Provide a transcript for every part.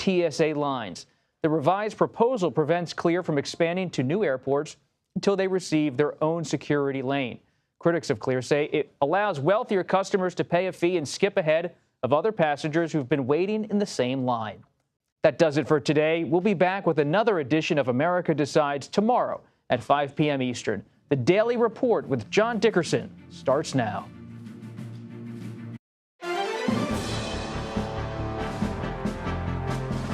TSA lines. The revised proposal prevents Clear from expanding to new airports until they receive their own security lane. Critics of Clear say it allows wealthier customers to pay a fee and skip ahead of other passengers who've been waiting in the same line. That does it for today. We'll be back with another edition of America Decides tomorrow at 5 p.m. Eastern. The Daily Report with John Dickerson starts now.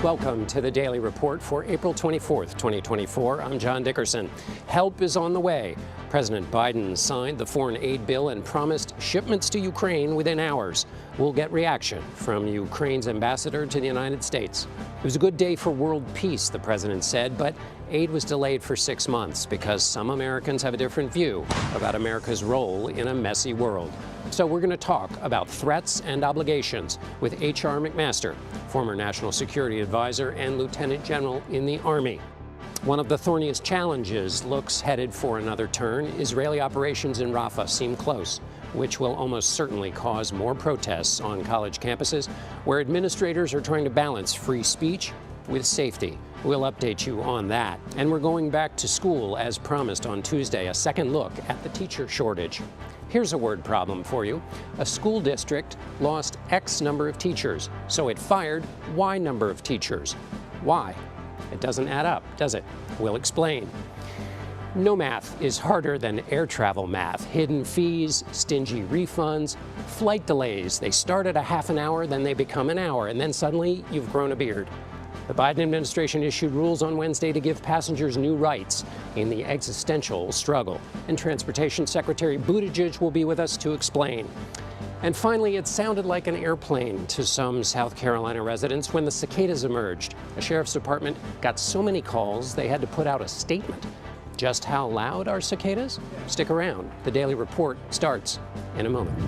Welcome to the Daily Report for April 24th, 2024. I'm John Dickerson. Help is on the way. President Biden signed the foreign aid bill and promised shipments to Ukraine within hours. We'll get reaction from Ukraine's ambassador to the United States. It was a good day for world peace, the president said, but aid was delayed for 6 months because some Americans have a different view about America's role in a messy world. So we're going to talk about threats and obligations with H.R. McMaster, former National Security Advisor and Lieutenant General in the Army. One of the thorniest challenges looks headed for another turn. Israeli operations in Rafah seem close, which will almost certainly cause more protests on college campuses, where administrators are trying to balance free speech with safety. We'll update you on that. And we're going back to school as promised on Tuesday, a second look at the teacher shortage. Here's a word problem for you. A school district lost X number of teachers, so it fired Y number of teachers. Why? It doesn't add up, does it? We'll explain. No math is harder than air travel math. Hidden fees, stingy refunds, flight delays. They start at a half an hour, then they become an hour, and then suddenly you've grown a beard. The Biden administration issued rules on Wednesday to give passengers new rights in the existential struggle. And Transportation Secretary Buttigieg will be with us to explain. And finally, it sounded like an airplane to some South Carolina residents when the cicadas emerged. The sheriff's department got so many calls they had to put out a statement. Just how loud are cicadas? Stick around. The Daily Report starts in a moment.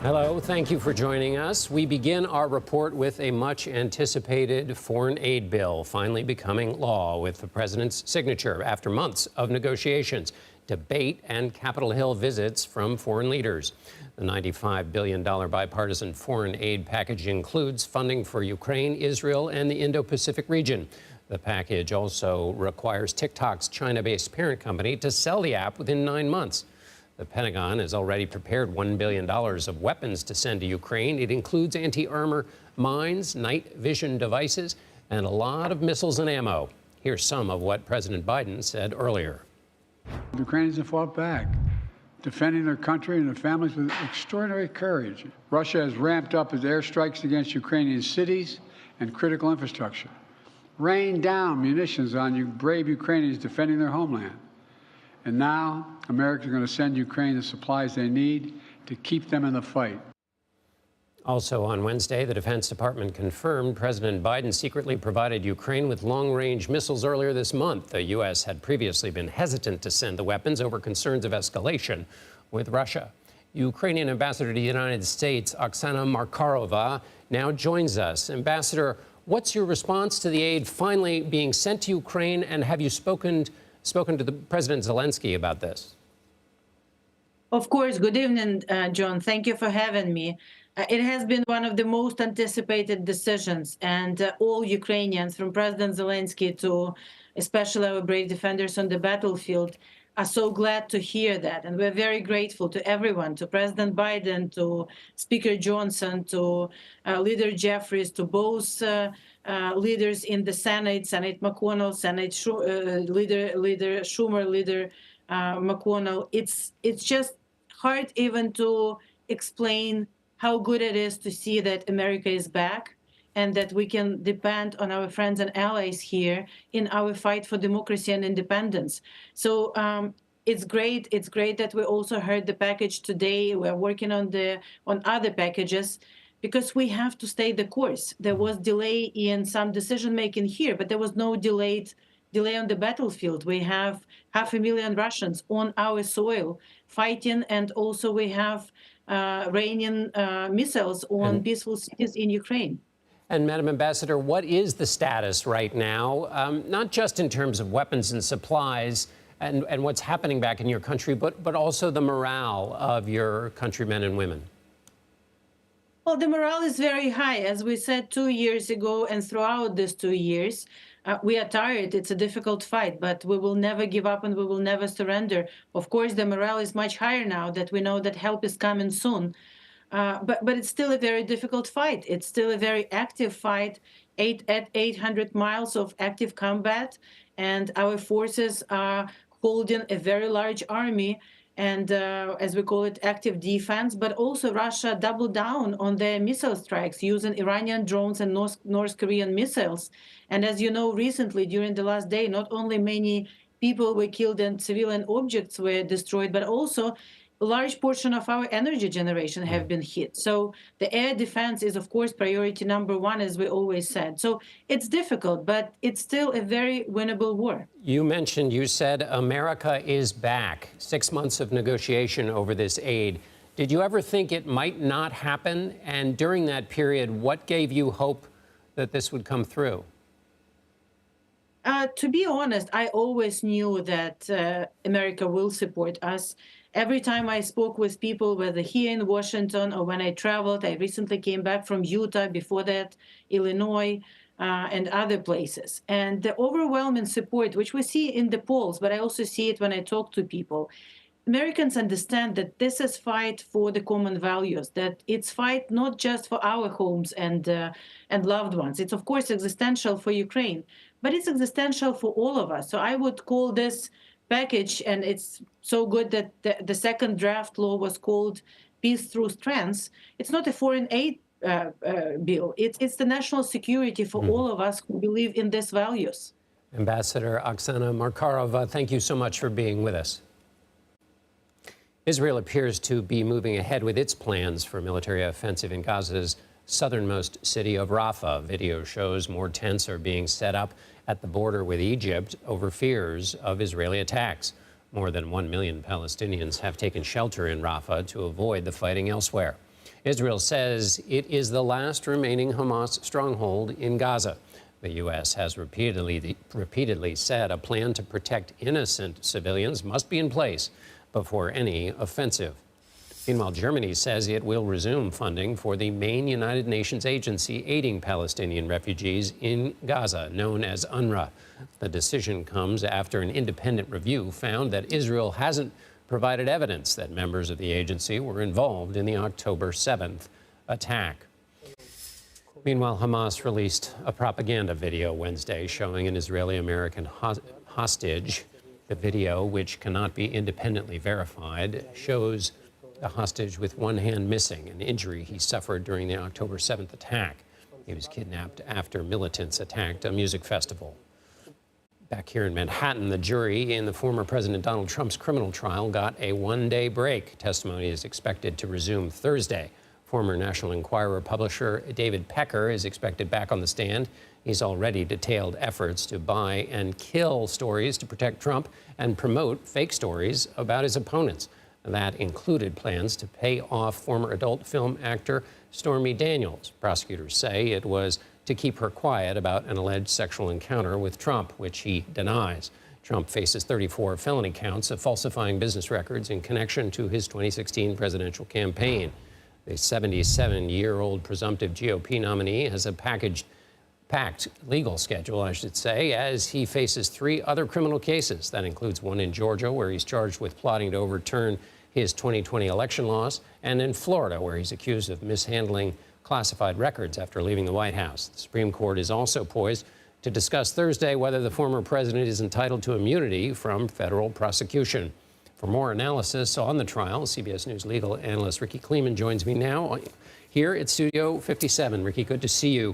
Hello, thank you for joining us. We begin our report with a much-anticipated foreign aid bill finally becoming law with the president's signature after months of negotiations, debate, and Capitol Hill visits from foreign leaders. The $95 billion bipartisan foreign aid package includes funding for Ukraine, Israel, and the Indo-Pacific region. The package also requires TikTok's China-based parent company to sell the app within 9 months. The Pentagon has already prepared $1 billion of weapons to send to Ukraine. It includes anti-armor mines, night vision devices, and a lot of missiles and ammo. Here's some of what President Biden said earlier. The Ukrainians have fought back, defending their country and their families with extraordinary courage. Russia has ramped up its airstrikes against Ukrainian cities and critical infrastructure, rained down munitions on you brave Ukrainians defending their homeland. And now, America is going to send Ukraine the supplies they need to keep them in the fight. Also on Wednesday, the Defense Department confirmed President Biden secretly provided Ukraine with long-range missiles earlier this month. The U.S. had previously been hesitant to send the weapons over concerns of escalation with Russia. Ukrainian Ambassador to the United States, Oksana Markarova, now joins us. Ambassador, what's your response to the aid finally being sent to Ukraine, and have you spoken to the President Zelensky about this? Of course. Good evening, John. Thank you for having me. It has been one of the most anticipated decisions, and all Ukrainians, from President Zelensky to especially our brave defenders on the battlefield, are so glad to hear that. And we're very grateful to everyone, to President Biden, to Speaker Johnson, to Leader Jeffries, to both leaders in the Senate, Senate McConnell, Leader Schumer, Leader McConnell. It's just hard even to explain how good it is to see that America is back and that we can depend on our friends and allies here in our fight for democracy and independence. So it's great. It's great that we also heard the package today. We're working on other packages, because we have to stay the course. There was delay in some decision-making here, but there was no delay on the battlefield. We have 500,000 Russians on our soil fighting, and also we have raining missiles on peaceful cities in Ukraine. And Madam Ambassador, what is the status right now, not just in terms of weapons and supplies, and what's happening back in your country, but also the morale of your countrymen and women? Well, the morale is very high. As we said 2 years ago, and throughout these 2 years, we are tired. It's a difficult fight, but we will never give up and we will never surrender. Of course, the morale is much higher now that we know that help is coming soon. But it's still a very difficult fight. It's still a very active fight, at 800 miles of active combat, and our forces are holding a very large army, and as we call it, active defense. But also Russia doubled down on their missile strikes using Iranian drones and North Korean missiles. And as you know, recently, during the last day, not only many people were killed and civilian objects were destroyed, but also a large portion of our energy generation have been hit. So the air defense is, of course, priority number one, as we always said. So it's difficult, but it's still a very winnable war. You said America is back. 6 months of negotiation over this aid. Did you ever think it might not happen? And during that period, what gave you hope that this would come through? To be honest, I always knew that America will support us. Every time I spoke with people, whether here in Washington or when I traveled, I recently came back from Utah, before that, Illinois, and other places. And the overwhelming support, which we see in the polls, but I also see it when I talk to people, Americans understand that this is fight for the common values, that it's fight not just for our homes and loved ones. It's, of course, existential for Ukraine, but it's existential for all of us. So I would call this package, and it's so good that the second draft law was called Peace Through Strength. It's not a foreign aid bill. It's the national security for all of us who believe in these values. Ambassador Oksana Markarova, thank you so much for being with us. Israel appears to be moving ahead with its plans for a military offensive in Gaza's southernmost city of Rafah. Video shows more tents are being set up at the border with Egypt over fears of Israeli attacks. More than 1 million Palestinians have taken shelter in Rafah to avoid the fighting elsewhere. Israel says it is the last remaining Hamas stronghold in Gaza. The U.S. has repeatedly said a plan to protect innocent civilians must be in place before any offensive. Meanwhile, Germany says it will resume funding for the main United Nations agency aiding Palestinian refugees in Gaza, known as UNRWA. The decision comes after an independent review found that Israel hasn't provided evidence that members of the agency were involved in the October 7th attack. Meanwhile, Hamas released a propaganda video Wednesday showing an Israeli-American hostage. The video, which cannot be independently verified, shows a hostage with one hand missing, an injury he suffered during the October 7th attack. He was kidnapped after militants attacked a music festival. Back here in Manhattan, the jury in the former President Donald Trump's criminal trial got a one-day break. Testimony is expected to resume Thursday. Former National Enquirer publisher David Pecker is expected back on the stand. He's already detailed efforts to buy and kill stories to protect Trump and promote fake stories about his opponents. That included plans to pay off former adult film actor Stormy Daniels. Prosecutors say it was to keep her quiet about an alleged sexual encounter with Trump, which he denies. Trump faces 34 felony counts of falsifying business records in connection to his 2016 presidential campaign. The 77-year-old presumptive GOP nominee has a packed legal schedule, I should say, as he faces 3 other criminal cases. That includes one in Georgia, where he's charged with plotting to overturn his 2020 election loss, and in Florida, where he's accused of mishandling classified records after leaving the White House. The Supreme Court is also poised to discuss Thursday whether the former president is entitled to immunity from federal prosecution. For more analysis on the trial, CBS News legal analyst Ricky Kleeman joins me now here at Studio 57. Ricky, good to see you.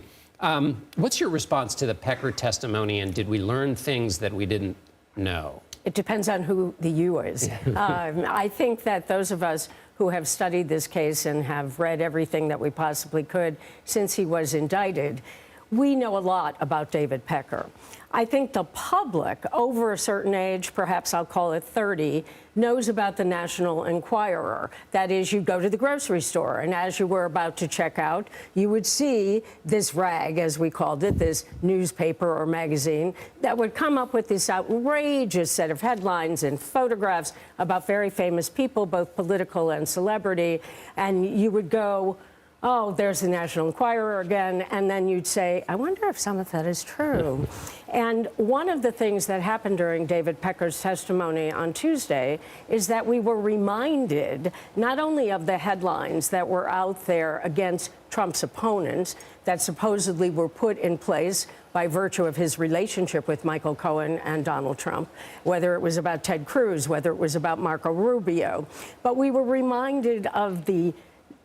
What's your response to the Pecker testimony, and did we learn things that we didn't know? It depends on who the you is. I think that those of us who have studied this case and have read everything that we possibly could since he was indicted, we know a lot about David Pecker. I think the public over a certain age, perhaps I'll call it 30, knows about the National Enquirer. That is, you go to the grocery store, and as you were about to check out, you would see this rag, as we called it, this newspaper or magazine, that would come up with this outrageous set of headlines and photographs about very famous people, both political and celebrity, and you would go, oh, there's the National Enquirer again, and then you'd say, I wonder if some of that is true. And one of the things that happened during David Pecker's testimony on Tuesday is that we were reminded not only of the headlines that were out there against Trump's opponents that supposedly were put in place by virtue of his relationship with Michael Cohen and Donald Trump, whether it was about Ted Cruz, whether it was about Marco Rubio, but we were reminded of the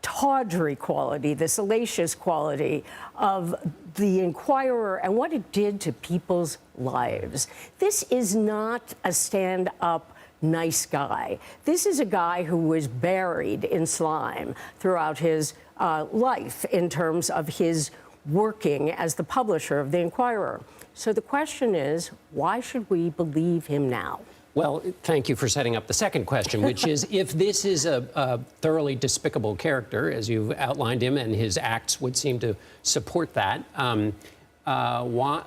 tawdry quality, the salacious quality of the Enquirer and what it did to people's lives. This is not a stand-up nice guy. This is a guy who was buried in slime throughout his life in terms of his working as the publisher of the Enquirer. So the question is, why should we believe him now? Well, thank you for setting up the second question, which is, if this is a thoroughly despicable character, as you've outlined him, and his acts would seem to support that, why,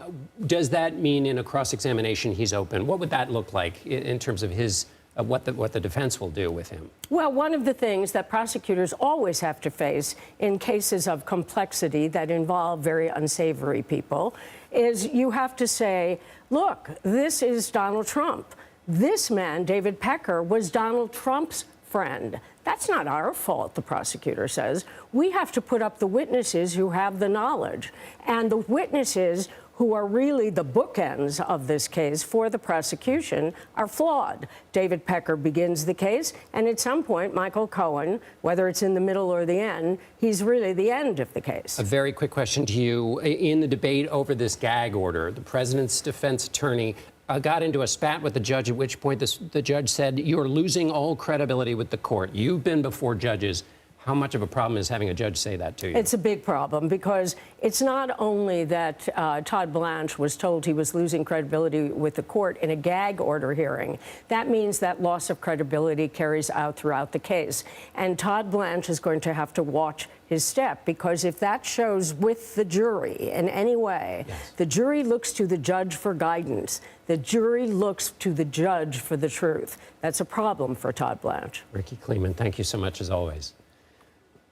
does that mean in a cross-examination he's open? What would that look like in terms of his what the defense will do with him? Well, one of the things that prosecutors always have to face in cases of complexity that involve very unsavory people is you have to say, look, this is Donald Trump. This man, David Pecker, was Donald Trump's friend. That's not our fault, the prosecutor says. We have to put up the witnesses who have the knowledge. And the witnesses who are really the bookends of this case for the prosecution are flawed. David Pecker begins the case, and at some point, Michael Cohen, whether it's in the middle or the end, he's really the end of the case. A very quick question to you. In the debate over this gag order, the president's defense attorney got into a spat with the judge, at which point the judge said, you're losing all credibility with the court. You've been before judges. How much of a problem is having a judge say that to you? It's a big problem, because it's not only that Todd Blanche was told he was losing credibility with the court in a gag order hearing. That means that loss of credibility carries out throughout the case. And Todd Blanche is going to have to watch his step, because if that shows with the jury in any way, yes, the jury looks to the judge for guidance. The jury looks to the judge for the truth. That's a problem for Todd Blanche. Ricky Kleeman, thank you so much as always.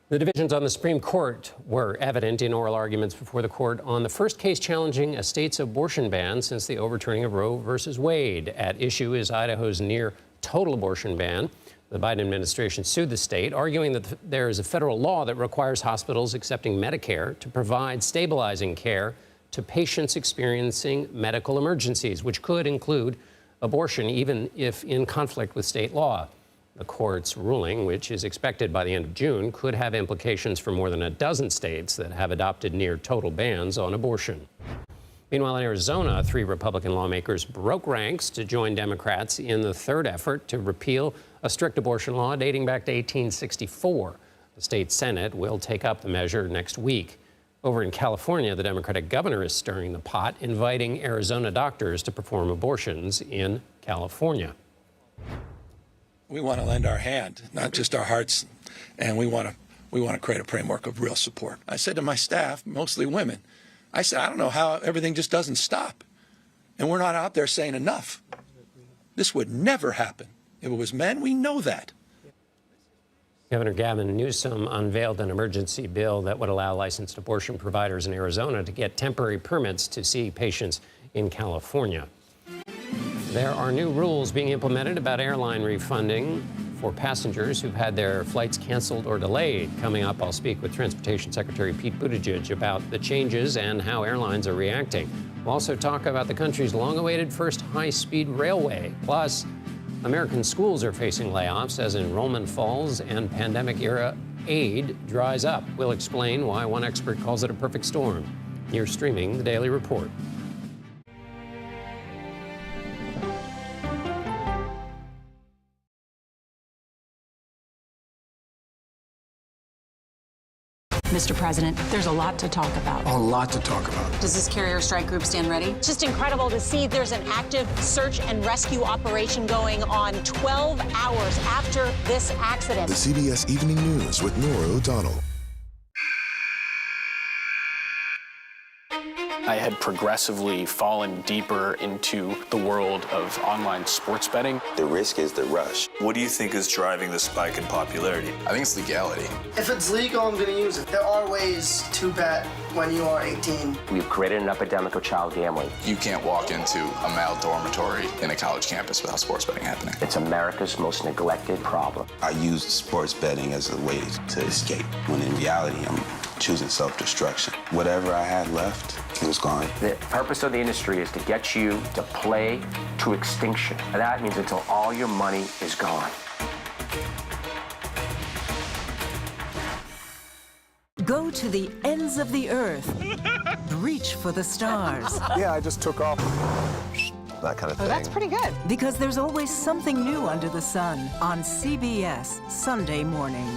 The divisions on the Supreme Court were evident in oral arguments before the court on the first case challenging a state's abortion ban since the overturning of Roe versus Wade. At issue is Idaho's near total abortion ban. The Biden administration sued the state, arguing that there is a federal law that requires hospitals accepting Medicare to provide stabilizing care to patients experiencing medical emergencies, which could include abortion, even if in conflict with state law. The court's ruling, which is expected by the end of June, could have implications for more than a dozen states that have adopted near total bans on abortion. Meanwhile, in Arizona, 3 Republican lawmakers broke ranks to join Democrats in the third effort to repeal a strict abortion law dating back to 1864. The state Senate will take up the measure next week. Over in California, the Democratic governor is stirring the pot, inviting Arizona doctors to perform abortions in California. We want to lend our hand, not just our hearts, and we want to create a framework of real support. I said to my staff, mostly women, I said, I don't know how everything just doesn't stop. And we're not out there saying enough. This would never happen. If it was men, we know that. Governor Gavin Newsom unveiled an emergency bill that would allow licensed abortion providers in Arizona to get temporary permits to see patients in California. There are new rules being implemented about airline refunding for passengers who've had their flights canceled or delayed. Coming up, I'll speak with Transportation Secretary Pete Buttigieg about the changes and how airlines are reacting. We'll also talk about the country's long-awaited first high-speed railway. Plus, American schools are facing layoffs as enrollment falls and pandemic-era aid dries up. We'll explain why one expert calls it a perfect storm. You're streaming The Daily Report. Mr. President, there's a lot to talk about. A lot to talk about. Does this carrier strike group stand ready? It's just incredible to see there's an active search and rescue operation going on 12 hours after this accident. The CBS Evening News with Nora O'Donnell. I had progressively fallen deeper into the world of online sports betting. The risk is the rush. What do you think is driving the spike in popularity? I think it's legality. If it's legal, I'm going to use it. There are ways to bet when you are 18. We've created an epidemic of child gambling. You can't walk into a male dormitory in a college campus without sports betting happening. It's America's most neglected problem. I used sports betting as a way to escape, when in reality, I'm choosing self-destruction. Whatever I had left, it was gone. The purpose of the industry is to get you to play to extinction. And that means until all your money is gone. Go to the ends of the earth. Reach for the stars. Yeah, I just took off. That kind of thing. Oh, that's pretty good. Because there's always something new under the sun on CBS Sunday morning.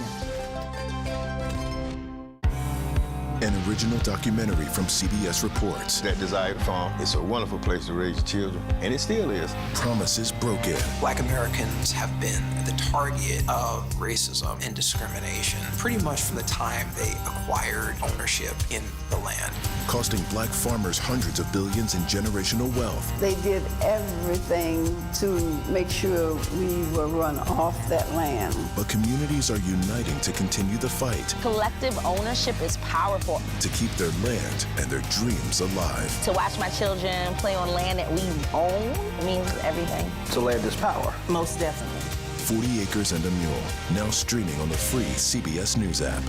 An original documentary from CBS Reports. That desired farm, it's a wonderful place to raise children, and it still is. Promises broken. Black Americans have been the target of racism and discrimination pretty much from the time they acquired ownership in the land. Costing black farmers hundreds of billions in generational wealth. They did everything to make sure we were run off that land. But communities are uniting to continue the fight. Collective ownership is powerful. To keep their land and their dreams alive. To watch my children play on land that we own means everything. So land is power. Most definitely. 40 Acres and a Mule, now streaming on the free CBS News app.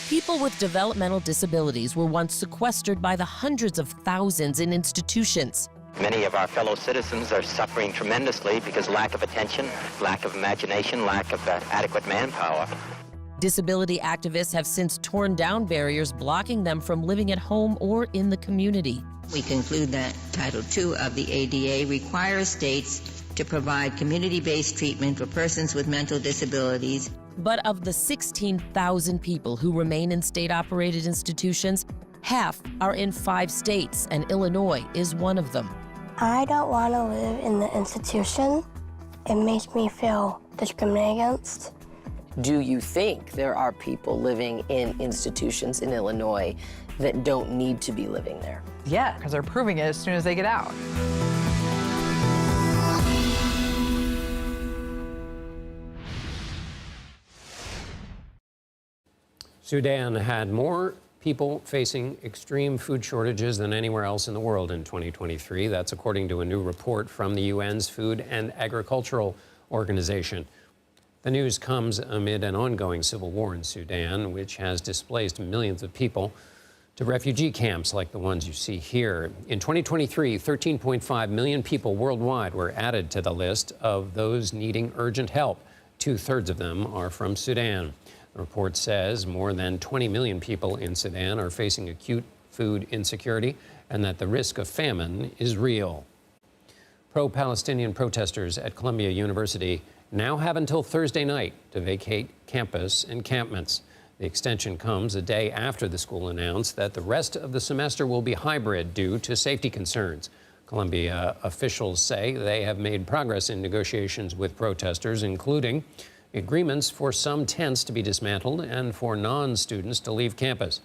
People with developmental disabilities were once sequestered by the hundreds of thousands in institutions. Many of our fellow citizens are suffering tremendously because lack of attention, lack of imagination, lack of adequate manpower. Disability activists have since torn down barriers blocking them from living at home or in the community. We conclude that Title II of the ADA requires states to provide community-based treatment for persons with mental disabilities. But of the 16,000 people who remain in state-operated institutions, half are in 5 states, and Illinois is one of them. I don't want to live in the institution. It makes me feel discriminated against. Do you think there are people living in institutions in Illinois that don't need to be living there? Yeah, because they're proving it as soon as they get out. Sudan had more people facing extreme food shortages than anywhere else in the world in 2023. That's according to a new report from the UN's Food and Agricultural Organization. The news comes amid an ongoing civil war in Sudan, which has displaced millions of people to refugee camps like the ones you see here. In 2023, 13.5 million people worldwide were added to the list of those needing urgent help. 2/3 of them are from Sudan. The report says more than 20 million people in Sudan are facing acute food insecurity and that the risk of famine is real. Pro-Palestinian protesters at Columbia University now have until Thursday night to vacate campus encampments. The extension comes a day after the school announced that the rest of the semester will be hybrid due to safety concerns. Columbia officials say they have made progress in negotiations with protesters, including agreements for some tents to be dismantled and for non-students to leave campus.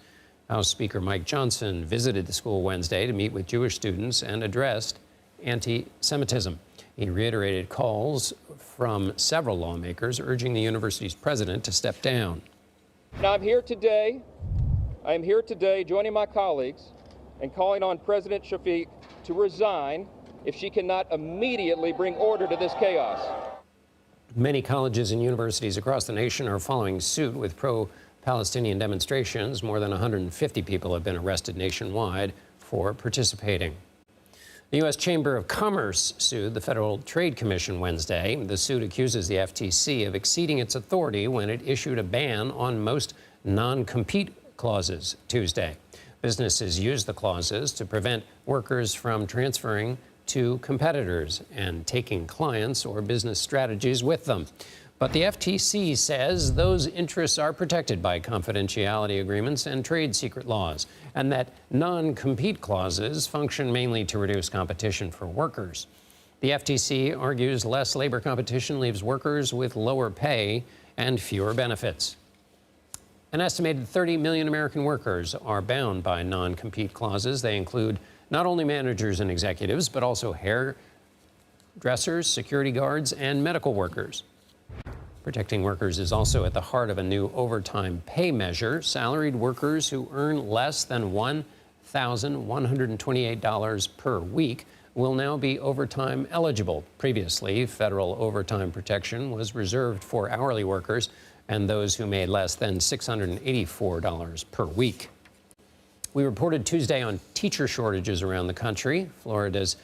House Speaker Mike Johnson visited the school Wednesday to meet with Jewish students and addressed anti-Semitism. He reiterated calls from several lawmakers urging the university's president to step down. Now, I'm here today joining my colleagues and calling on President Shafiq to resign if she cannot immediately bring order to this chaos. Many colleges and universities across the nation are following suit with pro-Palestinian demonstrations. More than 150 people have been arrested nationwide for participating. The U.S. Chamber of Commerce sued the Federal Trade Commission Wednesday. The suit accuses the FTC of exceeding its authority when it issued a ban on most non-compete clauses Tuesday. Businesses use the clauses to prevent workers from transferring to competitors and taking clients or business strategies with them. But the FTC says those interests are protected by confidentiality agreements and trade secret laws, and that non-compete clauses function mainly to reduce competition for workers. The FTC argues less labor competition leaves workers with lower pay and fewer benefits. An estimated 30 million American workers are bound by non-compete clauses. They include not only managers and executives, but also hairdressers, security guards, and medical workers. Protecting workers is also at the heart of a new overtime pay measure. Salaried workers who earn less than $1,128 per week will now be overtime eligible. Previously, federal overtime protection was reserved for hourly workers and those who made less than $684 per week. We reported Tuesday on teacher shortages around the country. Florida's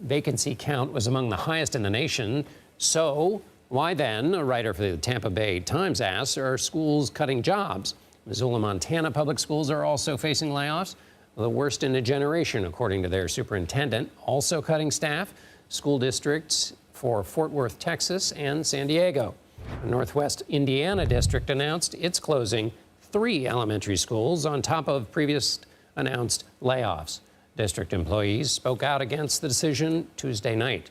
vacancy count was among the highest in the nation. So why then, a writer for the Tampa Bay Times asks, are schools cutting jobs? Missoula, Montana public schools are also facing layoffs, the worst in a generation, according to their superintendent. Also cutting staff, school districts for Fort Worth, Texas, and San Diego. The Northwest Indiana district announced it's closing 3 elementary schools on top of previous announced layoffs. District employees spoke out against the decision Tuesday night.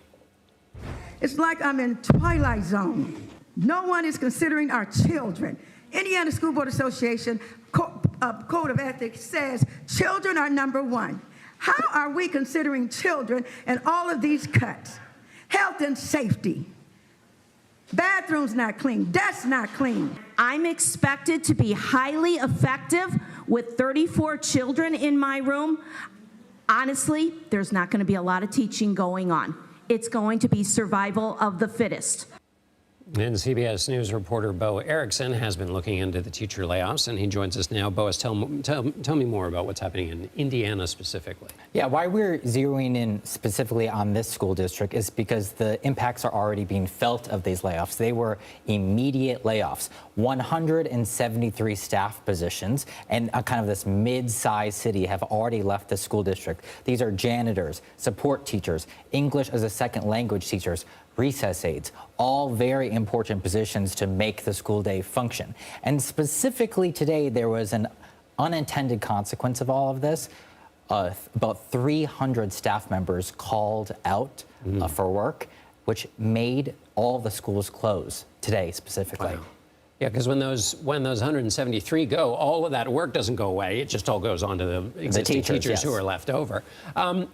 It's like I'm in Twilight Zone. No one is considering our children. Indiana School Board Association Code of Ethics says children are number one. How are we considering children in all of these cuts? Health and safety. Bathrooms not clean, desks not clean. I'm expected to be highly effective with 34 children in my room. Honestly, there's not going to be a lot of teaching going on. It's going to be survival of the fittest. And CBS News reporter Bo Erickson has been looking into the teacher layoffs, and he joins us now. Boas, tell me more about what's happening in Indiana specifically. Yeah, why we're zeroing in specifically on this school district is because the impacts are already being felt of these layoffs. They were immediate layoffs. 173 staff positions and kind of this mid-sized city have already left the school district. These are janitors, support teachers, English as a second language teachers, recess aides, all very important positions to make the school day function. And specifically today, there was an unintended consequence of all of this. About 300 staff members called out for work, which made all the schools close today specifically. Wow. Yeah, because when those 173 go, all of that work doesn't go away. It just all goes on to the existing teachers yes. who are left over.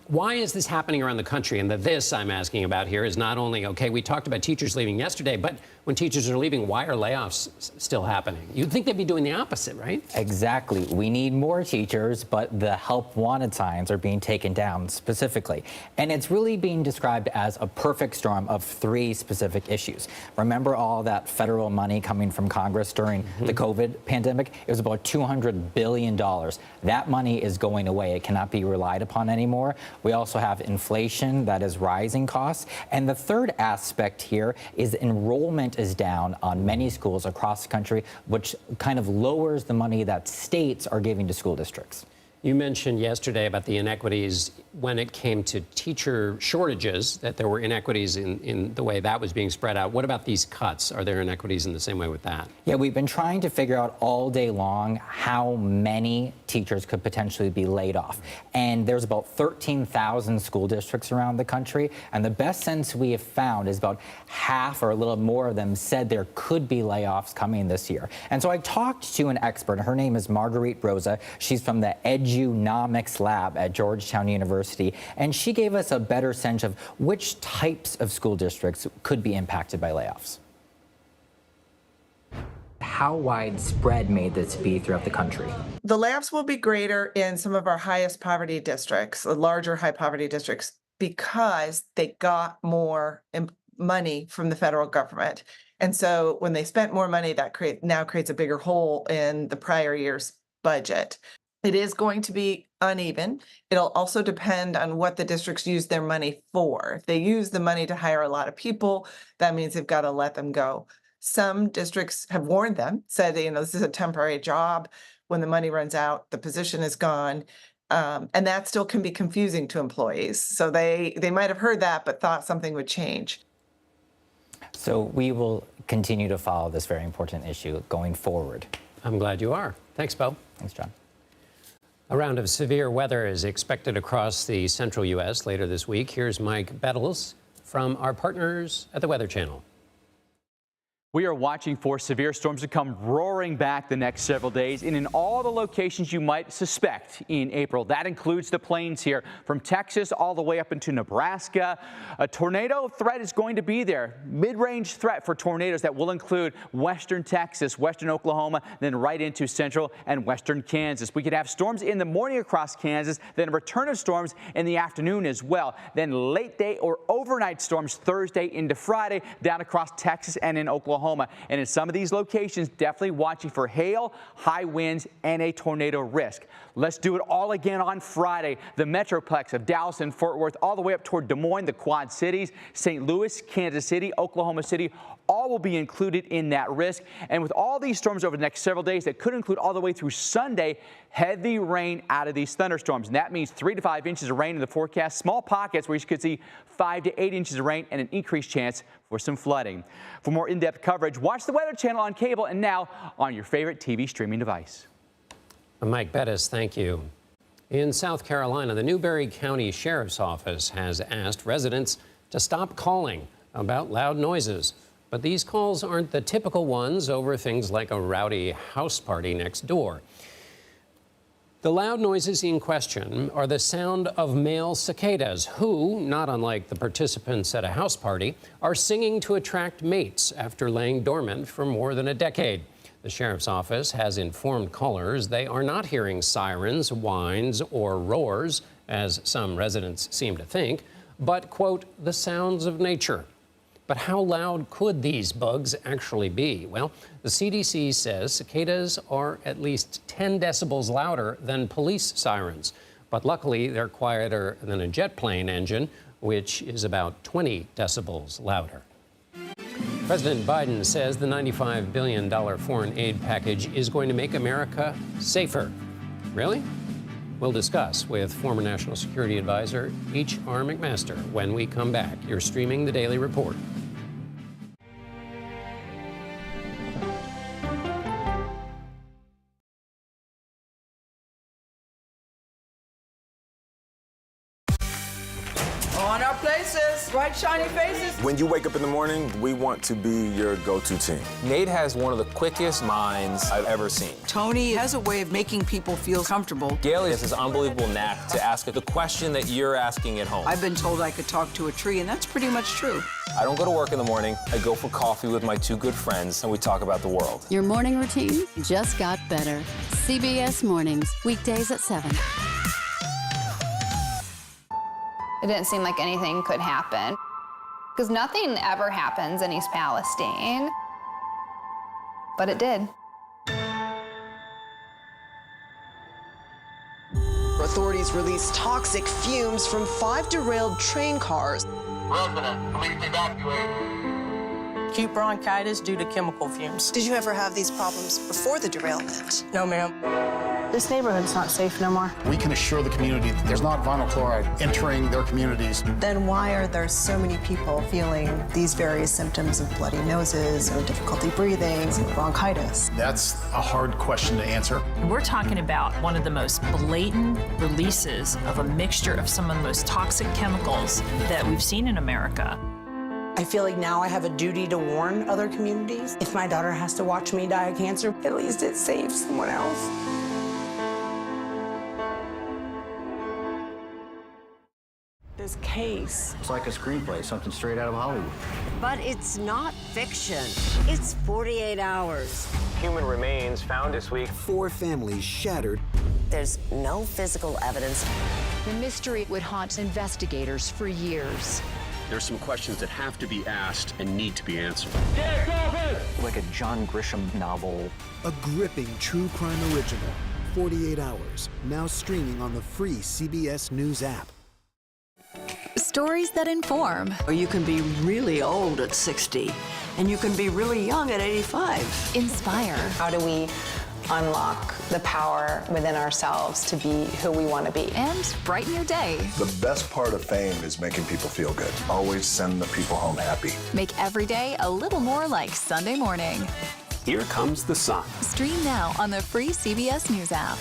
Why is this happening around the country? And this I'm asking about here is not only, okay, we talked about teachers leaving yesterday, but when teachers are leaving, why are layoffs still happening? You'd think they'd be doing the opposite, right? Exactly. We need more teachers, but the help wanted signs are being taken down specifically. And it's really being described as a perfect storm of 3 specific issues. Remember all that federal money coming from Congress during the COVID pandemic? It was about $200 billion. That money is going away. It cannot be relied upon anymore. We also have inflation that is rising costs. And the third aspect here is enrollment is down on many schools across the country, which kind of lowers the money that states are giving to school districts. You mentioned yesterday about the inequities when it came to teacher shortages, that there were inequities in the way that was being spread out. What about these cuts? Are there inequities in the same way with that? Yeah, we've been trying to figure out all day long how many teachers could potentially be laid off. And there's about 13,000 school districts around the country. And the best sense we have found is about half or a little more of them said there could be layoffs coming this year. And so I talked to an expert. Her name is Marguerite Rosa. She's from the Edunomics Lab at Georgetown University, and she gave us a better sense of which types of school districts could be impacted by layoffs. How widespread may this be throughout the country? The layoffs will be greater in some of our highest poverty districts, the larger high poverty districts, because they got more money from the federal government. And so when they spent more money, that now creates a bigger hole in the prior year's budget. It is going to be uneven. It'll also depend on what the districts use their money for. If they use the money to hire a lot of people, that means they've got to let them go. Some districts have warned them, said, this is a temporary job. When the money runs out, the position is gone. And that still can be confusing to employees. So they might have heard that, but thought something would change. So we will continue to follow this very important issue going forward. I'm glad you are. Thanks, Bo. Thanks, John. A round of severe weather is expected across the central U.S. later this week. Here's Mike Bettles from our partners at the Weather Channel. We are watching for severe storms to come roaring back the next several days and in all the locations you might suspect in April. That includes the plains here from Texas all the way up into Nebraska. A tornado threat is going to be there. Mid-range threat for tornadoes that will include western Texas, western Oklahoma, then right into central and western Kansas. We could have storms in the morning across Kansas, then a return of storms in the afternoon as well. Then late day or overnight storms Thursday into Friday down across Texas and in Oklahoma. And in some of these locations, definitely watching for hail, high winds, and a tornado risk. Let's do it all again on Friday. The Metroplex of Dallas and Fort Worth, all the way up toward Des Moines, the Quad Cities, St. Louis, Kansas City, Oklahoma City, all will be included in that risk. And with all these storms over the next several days, that could include all the way through Sunday, heavy rain out of these thunderstorms. And that means 3 to 5 inches of rain in the forecast. Small pockets where you could see 5 to 8 inches of rain and an increased chance for some flooding. For more in-depth coverage, watch the Weather Channel on cable and now on your favorite TV streaming device. Mike Bettis, thank you. In South Carolina, the Newberry County Sheriff's Office has asked residents to stop calling about loud noises. But these calls aren't the typical ones over things like a rowdy house party next door. The loud noises in question are the sound of male cicadas who, not unlike the participants at a house party, are singing to attract mates after laying dormant for more than a decade. The sheriff's office has informed callers they are not hearing sirens, whines, or roars, as some residents seem to think, but, quote, the sounds of nature. But how loud could these bugs actually be? Well, the CDC says cicadas are at least 10 decibels louder than police sirens. But luckily, they're quieter than a jet plane engine, which is about 20 decibels louder. President Biden says the $95 billion foreign aid package is going to make America safer. Really? We'll discuss with former National Security Advisor H.R. McMaster when we come back. You're streaming The Daily Report. On our places, bright, shiny faces. When you wake up in the morning, we want to be your go-to team. Nate has one of the quickest minds I've ever seen. Tony has a way of making people feel comfortable. Gail has this unbelievable knack to ask the question that you're asking at home. I've been told I could talk to a tree, and that's pretty much true. I don't go to work in the morning. I go for coffee with my two good friends, and we talk about the world. Your morning routine just got better. CBS Mornings, weekdays at 7. It didn't seem like anything could happen, because nothing ever happens in East Palestine, but it did. Authorities released toxic fumes from 5 derailed train cars. Resident, please evacuate. Acute bronchitis due to chemical fumes. Did you ever have these problems before the derailment? No, ma'am. This neighborhood's not safe no more. We can assure the community that there's not vinyl chloride entering their communities. Then why are there so many people feeling these various symptoms of bloody noses or difficulty breathing, bronchitis? That's a hard question to answer. We're talking about one of the most blatant releases of a mixture of some of the most toxic chemicals that we've seen in America. I feel like now I have a duty to warn other communities. If my daughter has to watch me die of cancer, at least it saves someone else. This case. It's like a screenplay, something straight out of Hollywood. But it's not fiction. It's 48 hours. Human remains found this week. 4 families shattered. There's no physical evidence. The mystery would haunt investigators for years. There's some questions that have to be asked and need to be answered. Like a John Grisham novel. A gripping true crime original. 48 hours. Now streaming on the free CBS News app. Stories that inform. You can be really old at 60, and you can be really young at 85. Inspire. How do we unlock the power within ourselves to be who we want to be. And brighten your day. The best part of fame is making people feel good. Always send the people home happy. Make every day a little more like Sunday morning. Here comes the sun. Stream now on the free CBS News app.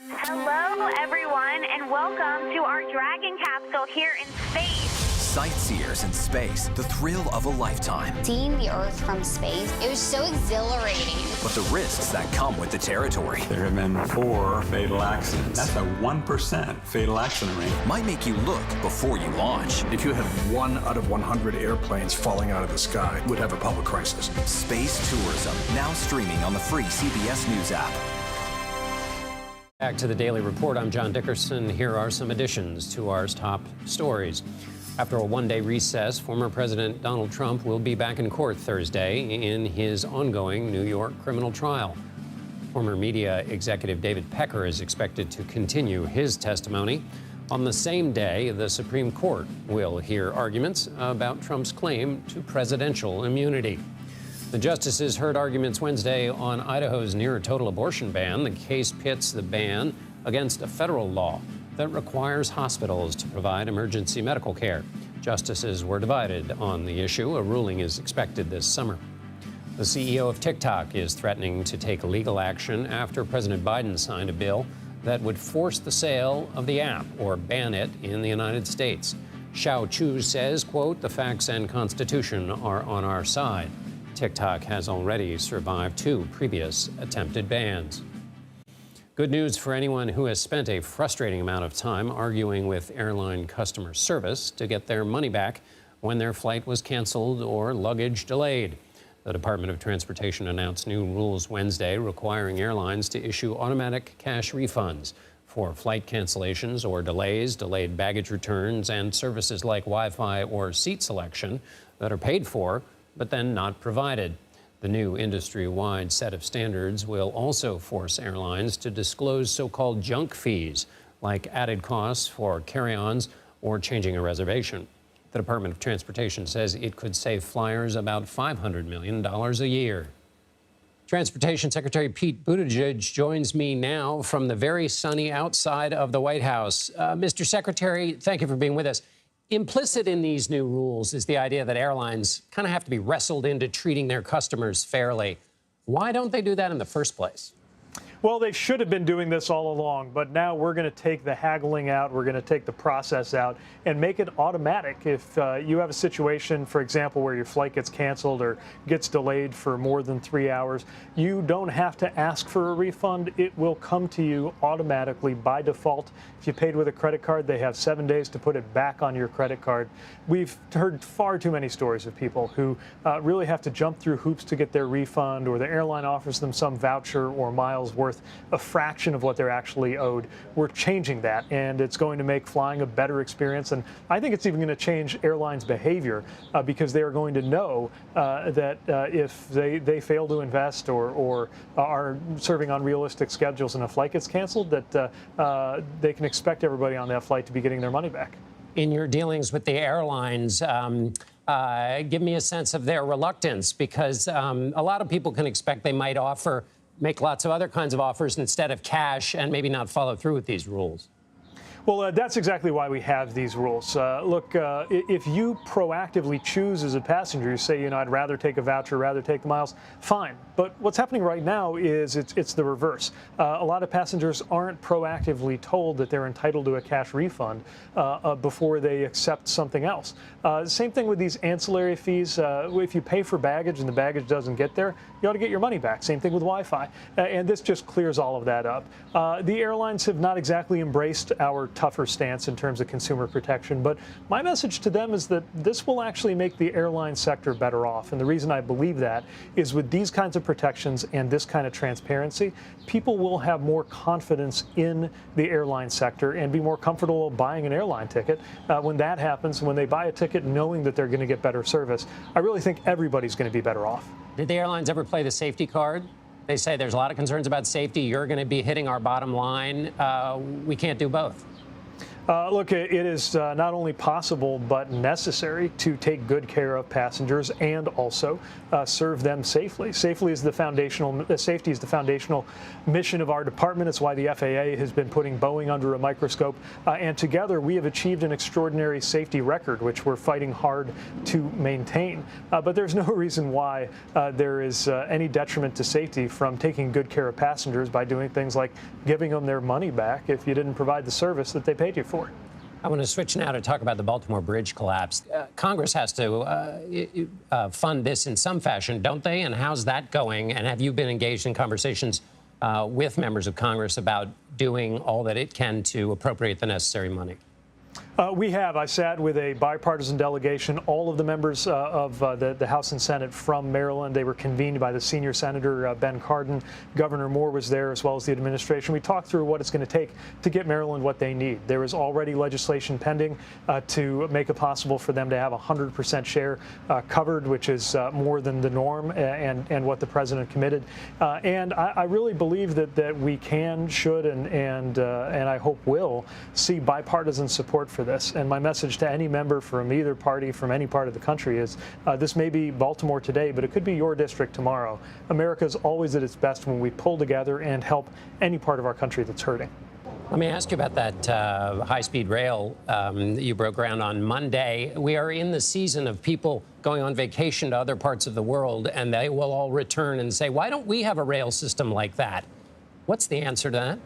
Hello, everyone, and welcome to our Dragon capsule here in space. Sightseers in space, the thrill of a lifetime. Seeing the Earth from space, it was so exhilarating. But the risks that come with the territory. There have been 4 fatal accidents. That's a 1% fatal accident rate. Might make you look before you launch. If you had 1 out of 100 airplanes falling out of the sky, we'd have a public crisis. Space tourism, now streaming on the free CBS News app. Back to the Daily Report. I'm John Dickerson. Here are some additions to our top stories. After a one-day recess, former President Donald Trump will be back in court Thursday in his ongoing New York criminal trial. Former media executive David Pecker is expected to continue his testimony. On the same day, the Supreme Court will hear arguments about Trump's claim to presidential immunity. The justices heard arguments Wednesday on Idaho's near-total abortion ban. The case pits the ban against a federal law that requires hospitals to provide emergency medical care. Justices were divided on the issue. A ruling is expected this summer. The CEO of TikTok is threatening to take legal action after President Biden signed a bill that would force the sale of the app or ban it in the United States. Xiao Chu says, quote, "The facts and Constitution are on our side." TikTok has already survived 2 previous attempted bans. Good news for anyone who has spent a frustrating amount of time arguing with airline customer service to get their money back when their flight was canceled or luggage delayed. The Department of Transportation announced new rules Wednesday requiring airlines to issue automatic cash refunds for flight cancellations or delays, delayed baggage returns, and services like Wi-Fi or seat selection that are paid for but then not provided. The new industry-wide set of standards will also force airlines to disclose so-called junk fees, like added costs for carry-ons or changing a reservation. The Department of Transportation says it could save flyers about $500 million a year. Transportation Secretary Pete Buttigieg joins me now from the very sunny outside of the White House. Mr. Secretary, thank you for being with us. Implicit in these new rules is the idea that airlines kind of have to be wrestled into treating their customers fairly. Why don't they do that in the first place? Well, they should have been doing this all along, but now we're going to take the haggling out, we're going to take the process out and make it automatic. If you have a situation, for example, where your flight gets canceled or gets delayed for more than 3 hours, you don't have to ask for a refund. It will come to you automatically by default. If you paid with a credit card, they have 7 days to put it back on your credit card. We've heard far too many stories of people who really have to jump through hoops to get their refund, or the airline offers them some voucher or miles worth a fraction of what they're actually owed. We're changing that, and it's going to make flying a better experience. And I think it's even going to change airlines' behavior because they are going to know that if they fail to invest or are serving unrealistic schedules and a flight gets canceled, that they can expect everybody on that flight to be getting their money back. In your dealings with the airlines, give me a sense of their reluctance, because a lot of people can expect they might make lots of other kinds of offers instead of cash and maybe not follow through with these rules. Well, that's exactly why we have these rules. Look, if you proactively choose as a passenger, you say, you know, I'd rather take a voucher, rather take the miles, fine. But what's happening right now is it's the reverse. A lot of passengers aren't proactively told that they're entitled to a cash refund before they accept something else. Same thing with these ancillary fees. If you pay for baggage and the baggage doesn't get there, you ought to get your money back. Same thing with Wi-Fi. And this just clears all of that up. The airlines have not exactly embraced our tougher stance in terms of consumer protection, but my message to them is that this will actually make the airline sector better off. And the reason I believe that is with these kinds of protections and this kind of transparency, people will have more confidence in the airline sector and be more comfortable buying an airline ticket. When that happens, when they buy a ticket knowing that they're going to get better service, I really think everybody's going to be better off. Did the airlines ever play the safety card? They say there's a lot of concerns about safety. You're going to be hitting our bottom line. We can't do both. Look, it is not only possible but necessary to take good care of passengers and also serve them safely. Safety is the foundational mission of our department. It's why the FAA has been putting Boeing under a microscope. And together, we have achieved an extraordinary safety record, which we're fighting hard to maintain. But there's no reason why there is any detriment to safety from taking good care of passengers by doing things like giving them their money back if you didn't provide the service that they paid you for. I want to switch now to talk about the Baltimore bridge collapse. Congress has to fund this in some fashion, don't they? And how's that going? And have you been engaged in conversations with members of Congress about doing all that it can to appropriate the necessary money? We have. I sat with a bipartisan delegation, all of the members of the House and Senate from Maryland. They were convened by the senior senator, Ben Cardin. Governor Moore was there, as well as the administration. We talked through what it's going to take to get Maryland what they need. There is already legislation pending to make it possible for them to have 100% share covered, which is more than the norm and what the president committed. And I really believe that we can, should, and I hope will see bipartisan support for this. And my message to any member from either party, from any part of the country, is this may be Baltimore today, but it could be your district tomorrow. America is always at its best when we pull together and help any part of our country that's hurting. Let me ask you about that high-speed rail that you broke ground on Monday. We are in the season of people going on vacation to other parts of the world, and they will all return and say, why don't we have a rail system like that? What's the answer to that?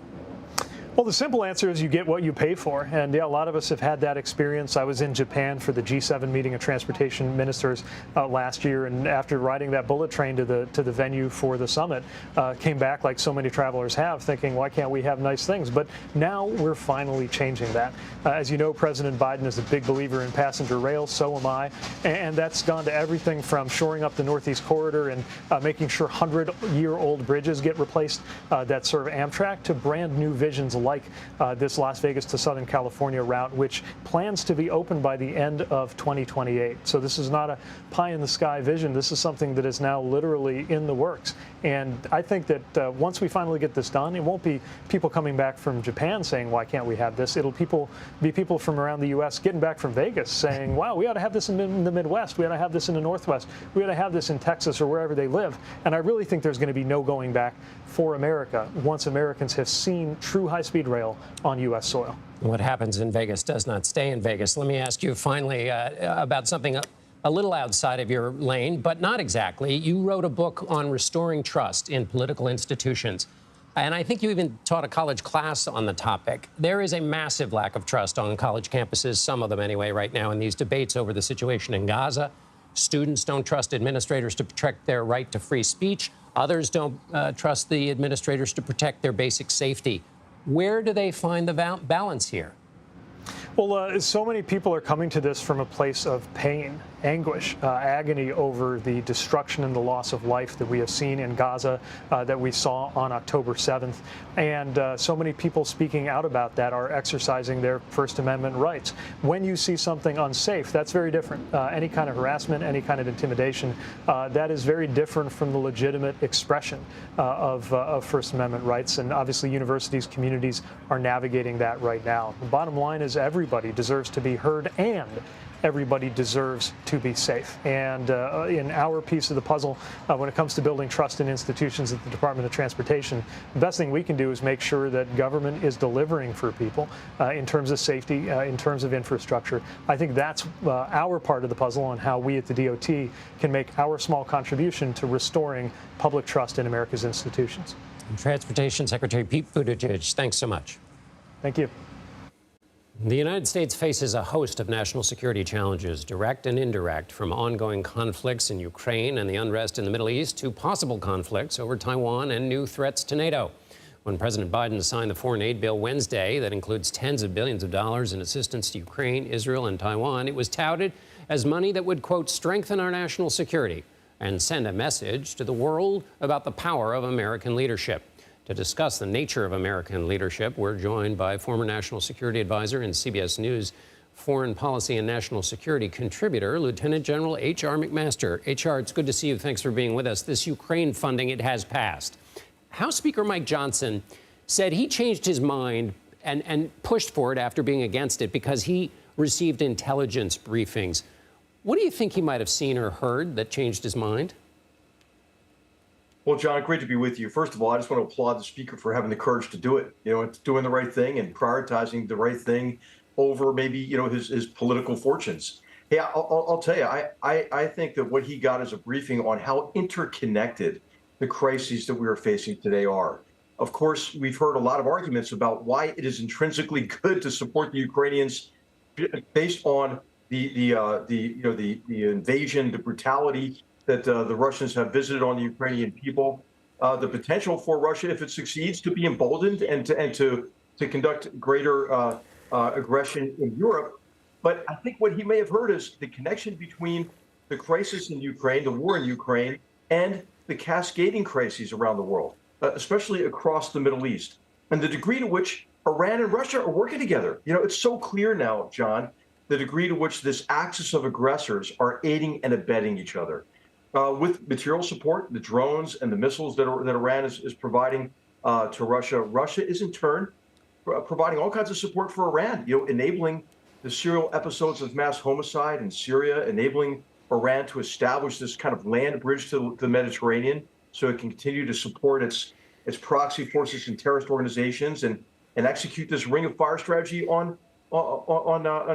Well, the simple answer is you get what you pay for. And yeah, a lot of us have had that experience. I was in Japan for the G7 meeting of transportation ministers last year. And after riding that bullet train to the venue for the summit, came back like so many travelers have, thinking, why can't we have nice things? But now we're finally changing that. As you know, President Biden is a big believer in passenger rail. So am I. And that's gone to everything from shoring up the Northeast Corridor and making sure 100-year-old bridges get replaced that serve Amtrak, to brand new visions like this Las Vegas to Southern California route, which plans to be open by the end of 2028. So this is not a pie-in-the-sky vision. This is something that is now literally in the works. And I think that once we finally get this done, it won't be people coming back from Japan saying, why can't we have this? It'll be people from around the U.S. getting back from Vegas saying, wow, we ought to have this in the Midwest. We ought to have this in the Northwest. We ought to have this in Texas or wherever they live. And I really think there's going to be no going back for America once Americans have seen true high-speed rail on U.S. soil. What happens in Vegas does not stay in Vegas. Let me ask you finally about something a little outside of your lane, but not exactly. You wrote a book on restoring trust in political institutions. And I think you even taught a college class on the topic. There is a massive lack of trust on college campuses, some of them anyway, right now in these debates over the situation in Gaza. Students don't trust administrators to protect their right to free speech. Others don't trust the administrators to protect their basic safety. Where do they find the balance here? Well, so many people are coming to this from a place of pain, anguish, agony over the destruction and the loss of life that we have seen in Gaza, that we saw on October 7th. And so many people speaking out about that are exercising their First Amendment rights. When you see something unsafe, that's very different. Any kind of harassment, any kind of intimidation, that is very different from the legitimate expression of First Amendment rights. And obviously universities, communities are navigating that right now. The bottom line is everybody deserves to be heard and everybody deserves to be safe. And in our piece of the puzzle, when it comes to building trust in institutions at the Department of Transportation, the best thing we can do is make sure that government is delivering for people in terms of safety, in terms of infrastructure. I think that's our part of the puzzle on how we at the DOT can make our small contribution to restoring public trust in America's institutions. Transportation Secretary Pete Buttigieg, thanks so much. Thank you. The United States faces a host of national security challenges, direct and indirect, from ongoing conflicts in Ukraine and the unrest in the Middle East to possible conflicts over Taiwan and new threats to NATO. When President Biden signed the foreign aid bill Wednesday that includes tens of billions of dollars in assistance to Ukraine, Israel, and Taiwan, it was touted as money that would, quote, strengthen our national security and send a message to the world about the power of American leadership. To discuss the nature of American leadership, we're joined by former National Security Advisor and CBS News Foreign Policy and National Security contributor, Lieutenant General H.R. McMaster. H.R., it's good to see you. Thanks for being with us. This Ukraine funding, it has passed. House Speaker Mike Johnson said he changed his mind and pushed for it after being against it because he received intelligence briefings. What do you think he might have seen or heard that changed his mind? Well, John, great to be with you. First of all, I just want to applaud the speaker for having the courage to do it. It's doing the right thing and prioritizing the right thing over maybe, his political fortunes. Hey, I'll tell you, I think that what he got is a briefing on how interconnected the crises that we are facing today are. Of course, we've heard a lot of arguments about why it is intrinsically good to support the Ukrainians based on the invasion, the brutality that the Russians have visited on the Ukrainian people, the potential for Russia, if it succeeds, to be emboldened and to conduct greater aggression in Europe. But I think what he may have heard is the connection between the crisis in Ukraine, the war in Ukraine, and the cascading crises around the world, especially across the Middle East, and the degree to which Iran and Russia are working together. It's so clear now, John, the degree to which this axis of aggressors are aiding and abetting each other. With material support, the drones and the missiles that Iran is providing to Russia. Russia is in turn providing all kinds of support for Iran, enabling the serial episodes of mass homicide in Syria, enabling Iran to establish this kind of land bridge to the Mediterranean so it can continue to support its proxy forces and terrorist organizations and execute this ring of fire strategy on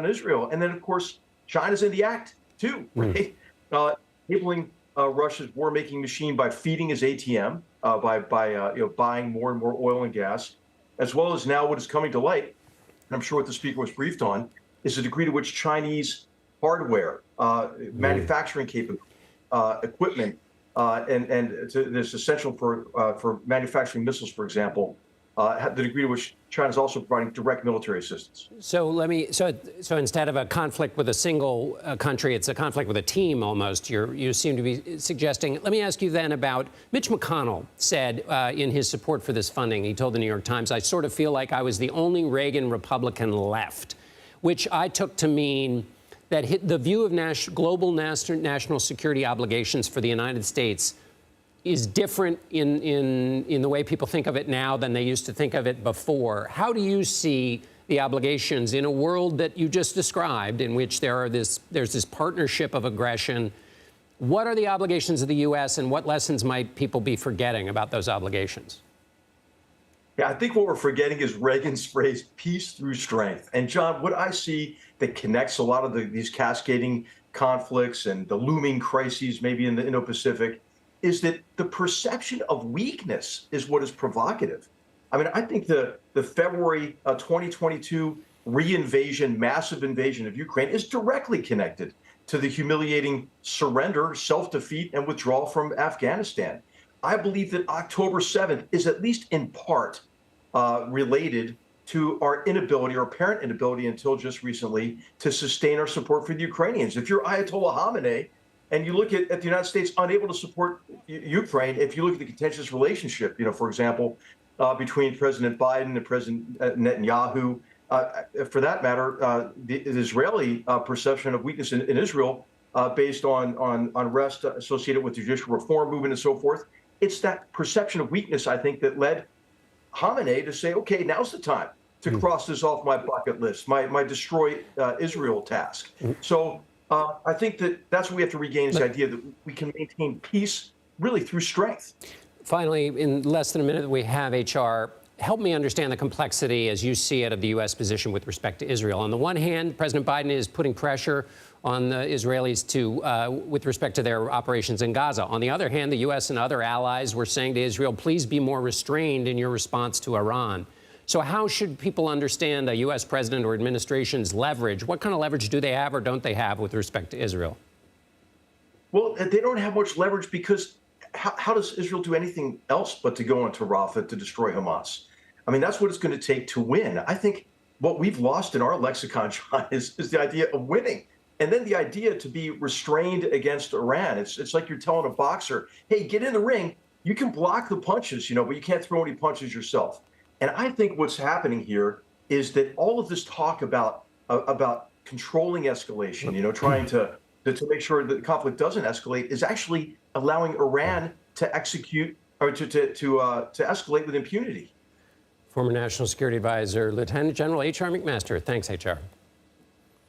Israel. And then, of course, China's in the act, too, right? Enabling Russia's war-making machine by feeding his ATM, by buying more and more oil and gas, as well as now what is coming to light, and I'm sure what the speaker was briefed on, is the degree to which Chinese hardware, manufacturing capability, equipment, and this essential for manufacturing missiles, for example, the degree to which China is also providing direct military assistance. So so instead of a conflict with a single country, it's a conflict with a team almost. You seem to be suggesting. Let me ask you then about Mitch McConnell said in his support for this funding. He told the New York Times, "I sort of feel like I was the only Reagan Republican left," which I took to mean that the view of global national security obligations for the United States is different in the way people think of it now than they used to think of it before. How do you see the obligations in a world that you just described, in which there's this partnership of aggression? What are the obligations of the U.S. and what lessons might people be forgetting about those obligations? Yeah, I think what we're forgetting is Reagan's phrase, peace through strength. And John, what I see that connects a lot of these cascading conflicts and the looming crises, maybe in the Indo-Pacific, is that the perception of weakness is what is provocative. I mean, I think the February 2022 reinvasion, massive invasion of Ukraine is directly connected to the humiliating surrender, self-defeat, and withdrawal from Afghanistan. I believe that October 7th is at least in part related to our inability, or apparent inability until just recently, to sustain our support for the Ukrainians. If you're Ayatollah Khamenei, and you look at the United States unable to support Ukraine, if you look at the contentious relationship, for example, between President Biden and President Netanyahu, for that matter, the Israeli perception of weakness in Israel based on unrest associated with the judicial reform movement and so forth, it's that perception of weakness, I think, that led Khamenei to say, okay, now's the time to cross this off my bucket list, my destroy Israel task. So I think that's what we have to regain, this idea that we can maintain peace really through strength. Finally, in less than a minute that we have, HR, help me understand the complexity as you see it of the U.S. position with respect to Israel. On the one hand, President Biden is putting pressure on the Israelis with respect to their operations in Gaza. On the other hand, the U.S. and other allies were saying to Israel, please be more restrained in your response to Iran. So how should people understand a U.S. president or administration's leverage? What kind of leverage do they have or don't they have with respect to Israel? Well, they don't have much leverage because how does Israel do anything else but to go into Rafah to destroy Hamas? I mean, that's what it's going to take to win. I think what we've lost in our lexicon, John, is the idea of winning. And then the idea to be restrained against Iran. It's like you're telling a boxer, hey, get in the ring. You can block the punches, but you can't throw any punches yourself. And I think what's happening here is that all of this talk about controlling escalation, trying to make sure that the conflict doesn't escalate, is actually allowing Iran to execute or to escalate with impunity. Former National Security Advisor, Lieutenant General H.R. McMaster. Thanks, H.R.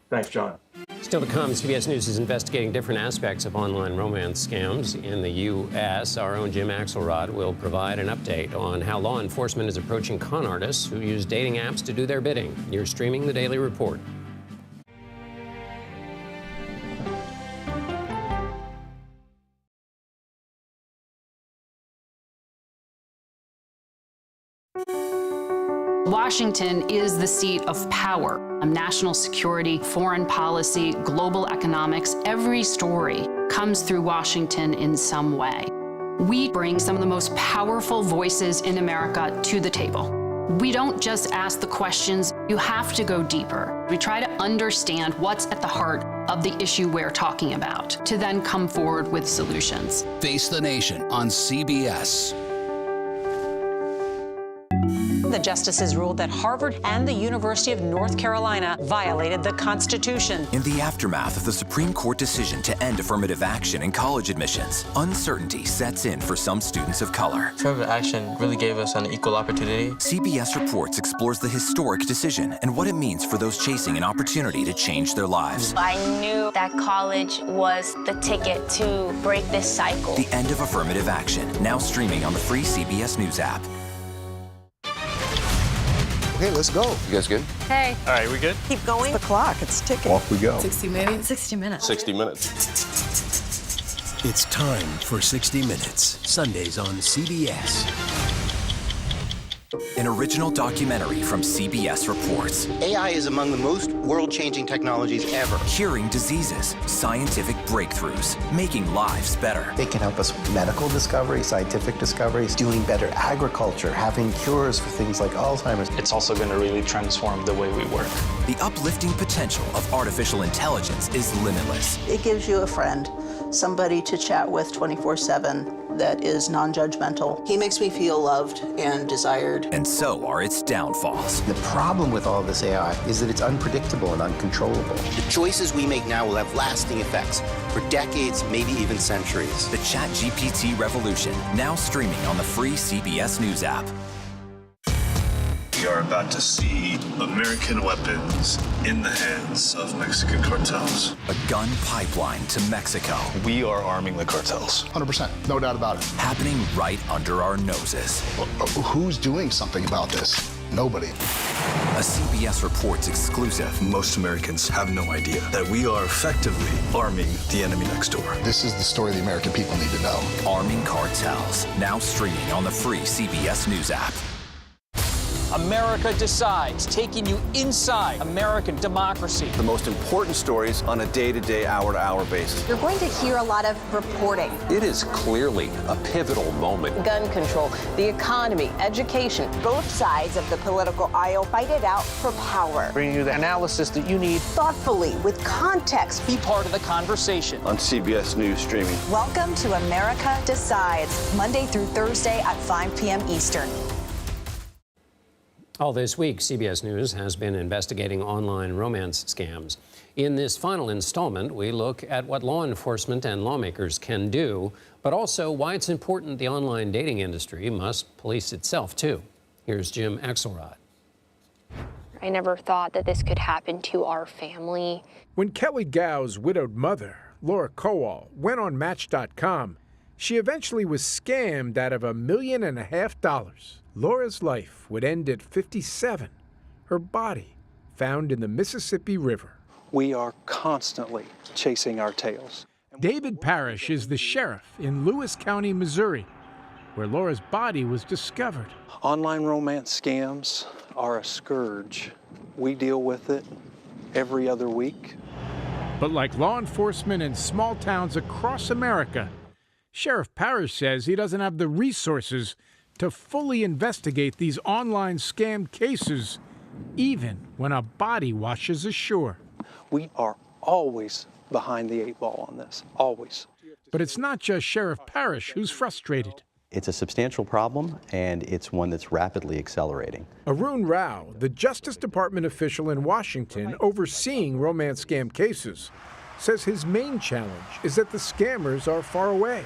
Thanks, John. Still to come, CBS News is investigating different aspects of online romance scams in the U.S. Our own Jim Axelrod will provide an update on how law enforcement is approaching con artists who use dating apps to do their bidding. You're streaming The Daily Report. Washington is the seat of power. National security, foreign policy, global economics, every story comes through Washington in some way. We bring some of the most powerful voices in America to the table. We don't just ask the questions, you have to go deeper. We try to understand what's at the heart of the issue we're talking about, to then come forward with solutions. Face the Nation on CBS. The justices ruled that Harvard and the University of North Carolina violated the Constitution. In the aftermath of the Supreme Court decision to end affirmative action in college admissions, uncertainty sets in for some students of color. Affirmative action really gave us an equal opportunity. CBS Reports explores the historic decision and what it means for those chasing an opportunity to change their lives. I knew that college was the ticket to break this cycle. The end of affirmative action, now streaming on the free CBS News app. Okay, let's go. You guys good? Hey. All right, we good? Keep going. The clock, it's ticking. Off we go. 60 minutes. 60 minutes. 60 minutes. It's time for 60 Minutes, Sundays on CBS. An original documentary from CBS Reports. AI is among the most world-changing technologies ever. Curing diseases, scientific breakthroughs, making lives better. It can help us with medical discoveries, scientific discoveries, doing better agriculture, having cures for things like Alzheimer's. It's also going to really transform the way we work. The uplifting potential of artificial intelligence is limitless. It gives you a friend, somebody to chat with 24/7 that is non-judgmental. He makes me feel loved and desired. And so are its downfalls. The problem with all this AI is that it's unpredictable and uncontrollable. The choices we make now will have lasting effects for decades, maybe even centuries. The ChatGPT revolution, now streaming on the free CBS News app. We are about to see American weapons in the hands of Mexican cartels. A gun pipeline to Mexico. We are arming the cartels. 100%, no doubt about it. Happening right under our noses. Who's doing something about this? Nobody. A CBS Reports exclusive. Most Americans have no idea that we are effectively arming the enemy next door. This is the story the American people need to know. Arming cartels, now streaming on the free CBS News app. America Decides, taking you inside American democracy. The most important stories on a day-to-day, hour-to-hour basis. You're going to hear a lot of reporting. It is clearly a pivotal moment. Gun control, the economy, education. Both sides of the political aisle fight it out for power. Bringing you the analysis that you need. Thoughtfully, with context. Be part of the conversation. On CBS News Streaming. Welcome to America Decides, Monday through Thursday at 5 p.m. Eastern. All this week, CBS News has been investigating online romance scams. In this final installment, we look at what law enforcement and lawmakers can do, but also why it's important the online dating industry must police itself, too. Here's Jim Axelrod. I never thought that this could happen to our family. When Kelly Gow's widowed mother, Laura Kowal, went on Match.com, she eventually was scammed out of $1.5 million. Laura's life would end at 57, her body found in the Mississippi River. We are constantly chasing our tails. David Parrish is the sheriff in Lewis County, Missouri, where Laura's body was discovered. Online romance scams are a scourge. We deal with it every other week. But like law enforcement in small towns across America, Sheriff Parrish says he doesn't have the resources to fully investigate these online scam cases, even when a body washes ashore. We are always behind the 8 ball on this, always. But it's not just Sheriff Parrish who's frustrated. It's a substantial problem, and it's one that's rapidly accelerating. Arun Rao, the Justice Department official in Washington overseeing romance scam cases, says his main challenge is that the scammers are far away.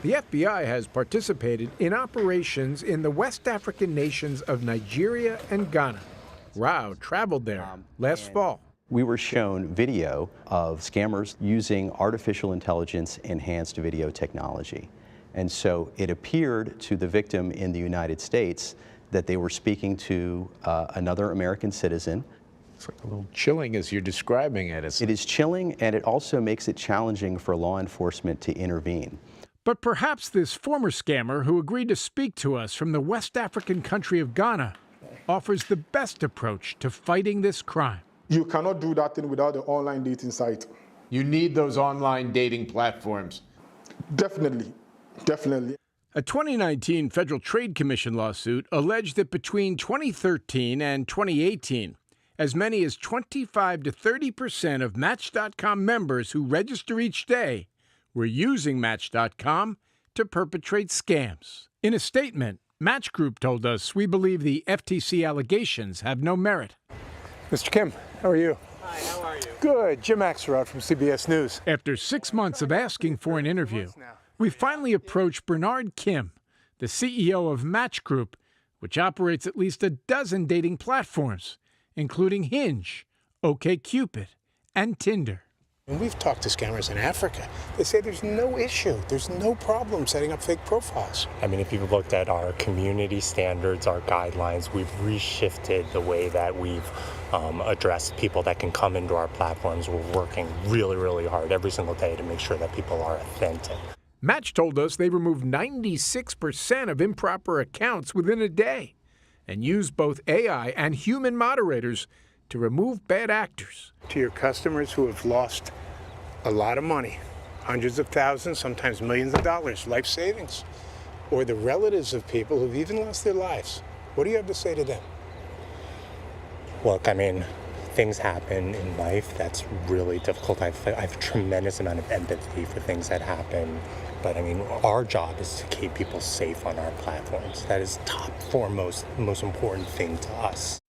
The FBI has participated in operations in the West African nations of Nigeria and Ghana. Rao traveled there last fall. We were shown video of scammers using artificial intelligence-enhanced video technology. And so it appeared to the victim in the United States that they were speaking to another American citizen. It's like a little chilling as you're describing it. It is chilling, and it also makes it challenging for law enforcement to intervene. But perhaps this former scammer who agreed to speak to us from the West African country of Ghana offers the best approach to fighting this crime. You cannot do that thing without the online dating site. You need those online dating platforms. Definitely. Definitely. A 2019 Federal Trade Commission lawsuit alleged that between 2013 and 2018, as many as 25 to 30% of Match.com members who register each day were using Match.com to perpetrate scams. In a statement, Match Group told us, "We believe the FTC allegations have no merit." Mr. Kim, how are you? Hi, how are you? Good. Jim Axelrod from CBS News. After 6 months of asking for an interview, we finally approached Bernard Kim, the CEO of Match Group, which operates at least a dozen dating platforms, including Hinge, OkCupid, and Tinder. When we've talked to scammers in Africa, they say there's no issue, there's no problem setting up fake profiles. I mean, if you've looked at our community standards, our guidelines, we've reshifted the way that we've addressed people that can come into our platforms. We're working really, really hard every single day to make sure that people are authentic. Match told us they removed 96% of improper accounts within a day and used both AI and human moderators to remove bad actors. To your customers who have lost a lot of money, hundreds of thousands, sometimes millions of dollars, life savings, or the relatives of people who've even lost their lives, what do you have to say to them? Look, I mean, things happen in life that's really difficult. I have a tremendous amount of empathy for things that happen. But I mean, our job is to keep people safe on our platforms. That is top foremost, most important thing to us.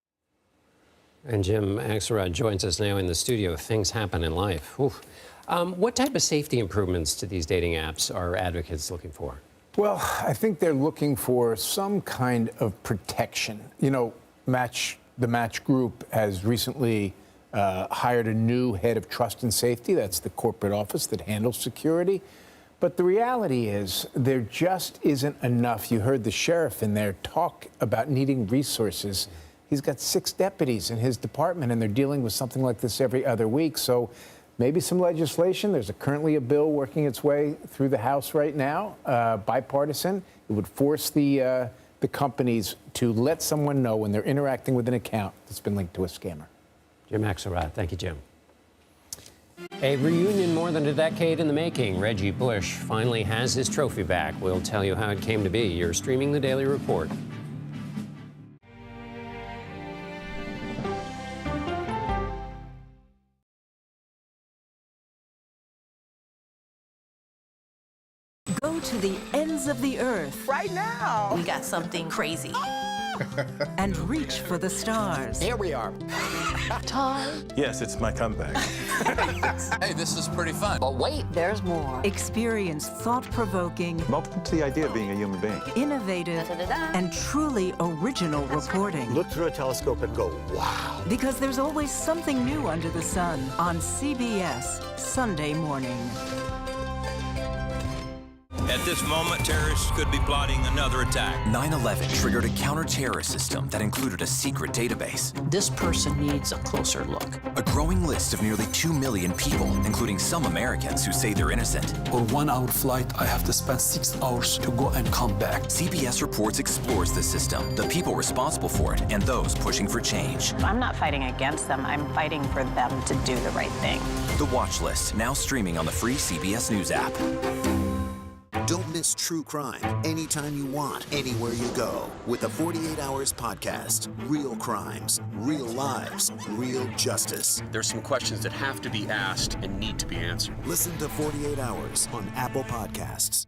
And Jim Axelrod joins us now in the studio. Things happen in life. What type of safety improvements to these dating apps are advocates looking for? Well, I think they're looking for some kind of protection. You know, the Match Group has recently hired a new head of trust and safety. That's the corporate office that handles security. But the reality is there just isn't enough. You heard the sheriff in there talk about needing resources. He's got 6 deputies in his department, and they're dealing with something like this every other week. So maybe some legislation. There's currently a bill working its way through the House right now, bipartisan. It would force the companies to let someone know when they're interacting with an account that's been linked to a scammer. Jim Axelrod. Thank you, Jim. A reunion more than a decade in the making. Reggie Bush finally has his trophy back. We'll tell you how it came to be. You're streaming the Daily Report. Go to the ends of the earth. Right now. We got something crazy. And reach for the stars. Here we are. Time. Yes, it's my comeback. Hey, this is pretty fun. But wait, there's more. Experience thought-provoking. I'm open to the idea of being a human being. Innovative and truly original reporting. Look through a telescope and go, wow. Because there's always something new under the sun on CBS Sunday morning. At this moment, terrorists could be plotting another attack. 9/11 triggered a counter-terrorist system that included a secret database. This person needs a closer look. A growing list of nearly 2 million people, including some Americans who say they're innocent. On 1 hour flight, I have to spend 6 hours to go and come back. CBS Reports explores the system, the people responsible for it, and those pushing for change. I'm not fighting against them. I'm fighting for them to do the right thing. The Watch List, now streaming on the free CBS News app. Don't miss true crime anytime you want, anywhere you go. With the 48 Hours podcast. Real crimes, real lives, real justice. There's some questions that have to be asked and need to be answered. Listen to 48 Hours on Apple Podcasts.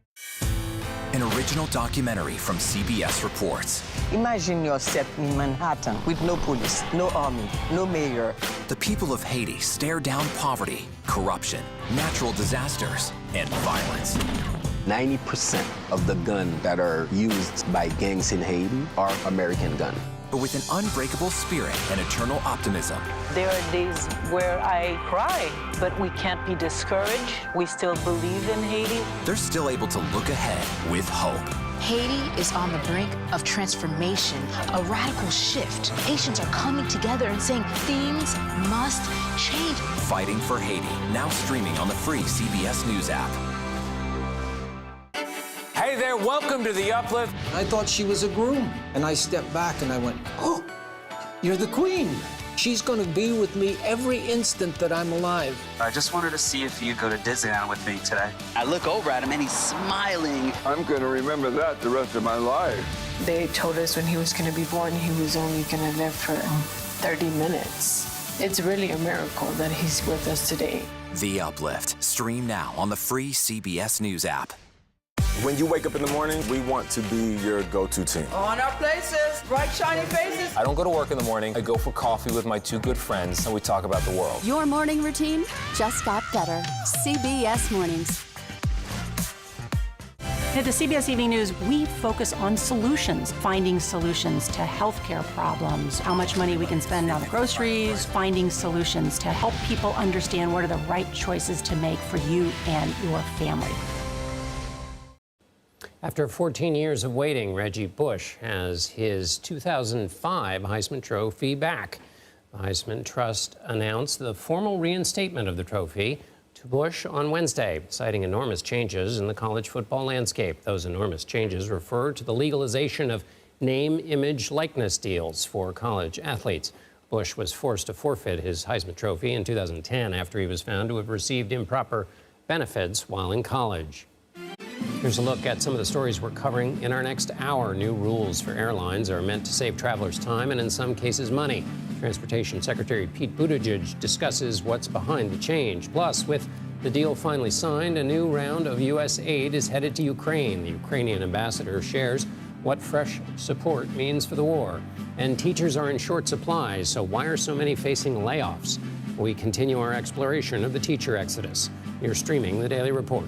An original documentary from CBS Reports. Imagine yourself in Manhattan with no police, no army, no mayor. The people of Haiti stare down poverty, corruption, natural disasters, and violence. 90% of the guns that are used by gangs in Haiti are American guns. But with an unbreakable spirit and eternal optimism. There are days where I cry, but we can't be discouraged. We still believe in Haiti. They're still able to look ahead with hope. Haiti is on the brink of transformation, a radical shift. Haitians are coming together and saying things must change. Fighting for Haiti, now streaming on the free CBS News app. Hey there, welcome to The Uplift. I thought she was a groom, and I stepped back and I went, oh, you're the queen. She's going to be with me every instant that I'm alive. I just wanted to see if you'd go to Disneyland with me today. I look over at him and he's smiling. I'm going to remember that the rest of my life. They told us when he was going to be born, he was only going to live for 30 minutes. It's really a miracle that he's with us today. The Uplift. Stream now on the free CBS News app. When you wake up in the morning, we want to be your go-to team. On our places, bright, shiny faces. I don't go to work in the morning. I go for coffee with my two good friends, and we talk about the world. Your morning routine just got better. CBS Mornings. At the CBS Evening News, we focus on solutions, finding solutions to healthcare problems, how much money we can spend on groceries, finding solutions to help people understand what are the right choices to make for you and your family. After 14 years of waiting, Reggie Bush has his 2005 Heisman Trophy back. The Heisman Trust announced the formal reinstatement of the trophy to Bush on Wednesday, citing enormous changes in the college football landscape. Those enormous changes refer to the legalization of name, image, likeness deals for college athletes. Bush was forced to forfeit his Heisman Trophy in 2010 after he was found to have received improper benefits while in college. Here's a look at some of the stories we're covering in our next hour. New rules for airlines are meant to save travelers time and in some cases money. Transportation Secretary Pete Buttigieg discusses what's behind the change. Plus, with the deal finally signed, a new round of U.S. aid is headed to Ukraine. The Ukrainian ambassador shares what fresh support means for the war. And teachers are in short supply, so why are so many facing layoffs? We continue our exploration of the teacher exodus. You're streaming The Daily Report.